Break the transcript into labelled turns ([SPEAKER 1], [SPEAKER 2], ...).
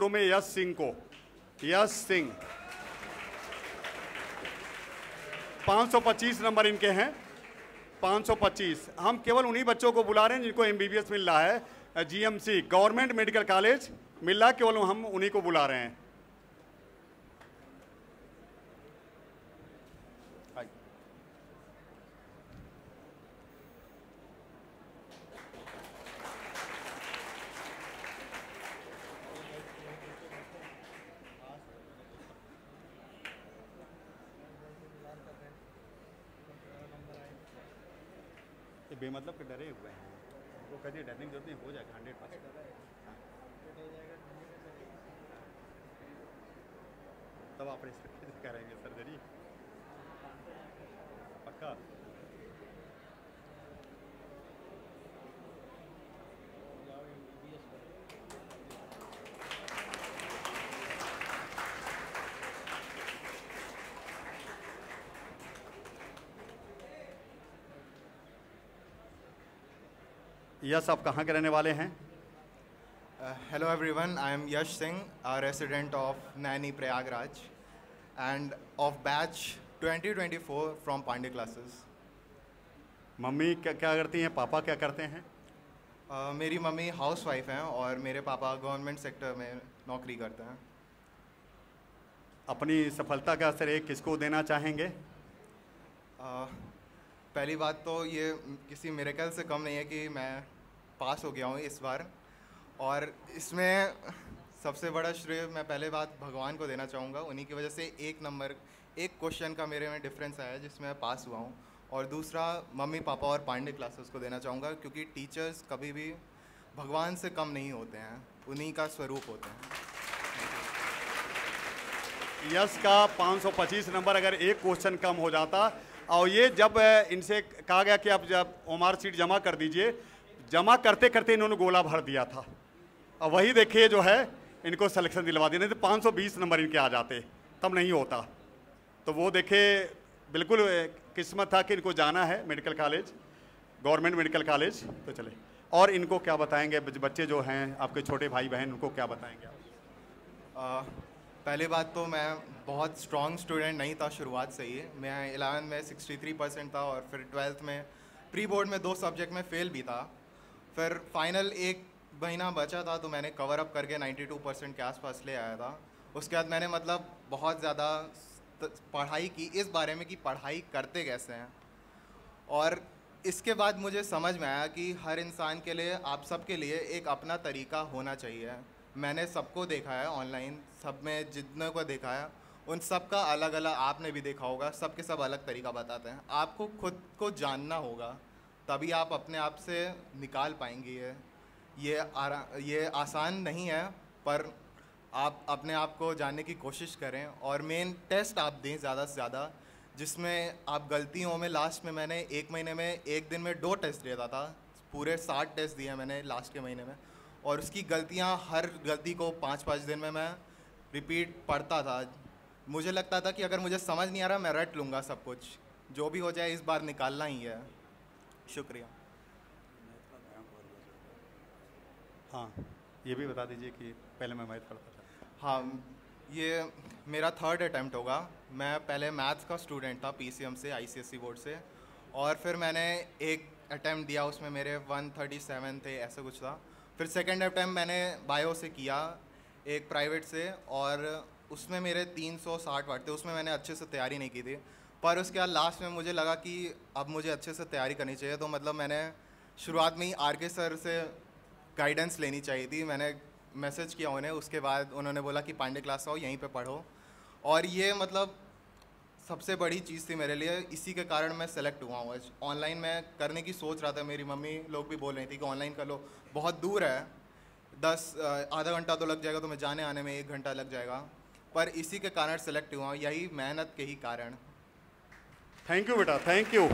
[SPEAKER 1] करो में यश सिंह को। यश सिंह 525 नंबर इनके हैं, 525। हम केवल उन्हीं बच्चों को बुला रहे हैं जिनको एमबीबीएस मिल रहा है, जीएमसी गवर्नमेंट मेडिकल कॉलेज मिल रहा है, केवल हम उन्हीं को बुला रहे हैं। बेमतलब के डरे हुए हैं, वो कहते डरने की जरूरत नहीं, हो जाएगा 100%। तब ऑपरेशन करेंगे सर्जरी पक्का। यस, आप कहाँ के रहने वाले हैं?
[SPEAKER 2] Hello everyone, I am Yash Singh, a resident of Naini Prayagraj and of batch 2024 from Pandey classes.
[SPEAKER 1] Mummy क्या क्या करती हैं, पापा क्या करते हैं?
[SPEAKER 2] मेरी मम्मी हाउस वाइफ हैं और मेरे पापा गवर्नमेंट सेक्टर में नौकरी करते हैं।
[SPEAKER 1] अपनी सफलता का श्रेय किसको देना चाहेंगे?
[SPEAKER 2] पहली बात तो ये किसी मिरेकल से कम नहीं है कि मैं पास हो गया हूँ इस बार, और इसमें सबसे बड़ा श्रेय मैं पहले बात भगवान को देना चाहूँगा। उन्हीं की वजह से एक क्वेश्चन का मेरे में डिफरेंस आया जिसमें मैं पास हुआ हूँ। और दूसरा मम्मी पापा और पांडे क्लासेस को देना चाहूँगा, क्योंकि टीचर्स कभी भी भगवान से कम नहीं होते हैं, उन्हीं का स्वरूप होते हैं।
[SPEAKER 1] यस का 525 नंबर, अगर एक क्वेश्चन कम हो जाता, और ये जब इनसे कहा गया कि आप जब ओमार सीट जमा कर दीजिए, जमा करते करते इन्होंने गोला भर दिया था, और वही देखिए जो है इनको सिलेक्शन दिलवा दिया। नहीं तो 520 नंबर इनके आ जाते, तब नहीं होता। तो वो देखे बिल्कुल किस्मत था कि इनको जाना है medical college, government medical college. तो चले, और इनको क्या बताएंगे बच्चे जो हैं आपके छोटे भाई बहन, उनको क्या बताएंगे आप?
[SPEAKER 2] पहली बात तो मैं बहुत स्ट्रॉन्ग स्टूडेंट नहीं था शुरुआत से ही। मैं 11th में 63% था और फिर 12th में प्री बोर्ड में 2 सब्जेक्ट में फेल भी था। फिर फाइनल 1 महीना बचा था तो मैंने कवर अप करके 92% के आसपास ले आया था। उसके बाद मैंने मतलब बहुत ज़्यादा पढ़ाई की इस बारे में कि पढ़ाई करते कैसे हैं, और इसके बाद मुझे समझ में आया कि हर इंसान के लिए, आप सबके लिए एक अपना तरीका होना चाहिए। मैंने सबको देखा है ऑनलाइन, सब में जितने को देखा है उन सब का अलग अलग, आपने भी देखा होगा, सब के सब अलग तरीका बताते हैं। आपको खुद को जानना होगा, तभी आप अपने आप से निकाल पाएंगे। ये आसान नहीं है, पर आप अपने आप को जानने की कोशिश करें और मेन टेस्ट आप दें ज़्यादा से ज़्यादा, जिसमें आप गलतियों में, लास्ट में मैंने 1 महीने में 1 दिन में 2 टेस्ट दिया था, पूरे 60 टेस्ट दिए मैंने लास्ट के महीने में, और उसकी गलतियां, हर गलती को 5-5 दिन में मैं रिपीट पढ़ता था। मुझे लगता था कि अगर मुझे समझ नहीं आ रहा मैं रट लूँगा सब कुछ, जो भी हो जाए इस बार निकालना ही है। शुक्रिया।
[SPEAKER 1] हाँ, ये भी बता दीजिए कि पहले मैं मैथ पढ़ता था।
[SPEAKER 2] हाँ, ये मेरा 3rd अटैम्प्ट होगा। मैं पहले मैथ्स का स्टूडेंट था पीसीएम से, आईसीएसई बोर्ड से, और फिर मैंने एक अटैम्प्ट दिया, उसमें मेरे 137 थे, ऐसा कुछ था। फिर सेकंड अटैम्प्ट मैंने बायो से किया, एक प्राइवेट से, और उसमें मेरे 360 वाट थे। उसमें मैंने अच्छे से तैयारी नहीं की थी, पर उसके बाद लास्ट में मुझे लगा कि अब मुझे अच्छे से तैयारी करनी चाहिए। तो मतलब मैंने शुरुआत में ही आरके सर से गाइडेंस लेनी चाहिए थी। मैंने मैसेज किया उन्हें, उसके बाद उन्होंने बोला कि पांडे क्लास आओ, यहीं पे पढ़ो, और ये मतलब सबसे बड़ी चीज़ थी मेरे लिए। इसी के कारण मैं सेलेक्ट हुआ हूँ। ऑनलाइन मैं करने की सोच रहा था, मेरी मम्मी लोग भी बोल रही थी कि ऑनलाइन कर लो, बहुत दूर है, आधा घंटा तो लग जाएगा, तो मैं जाने आने में 1 घंटा लग जाएगा, पर इसी के कारण सेलेक्ट हुआ हूँ, यही मेहनत के ही कारण।
[SPEAKER 1] थैंक यू बेटा, थैंक यू।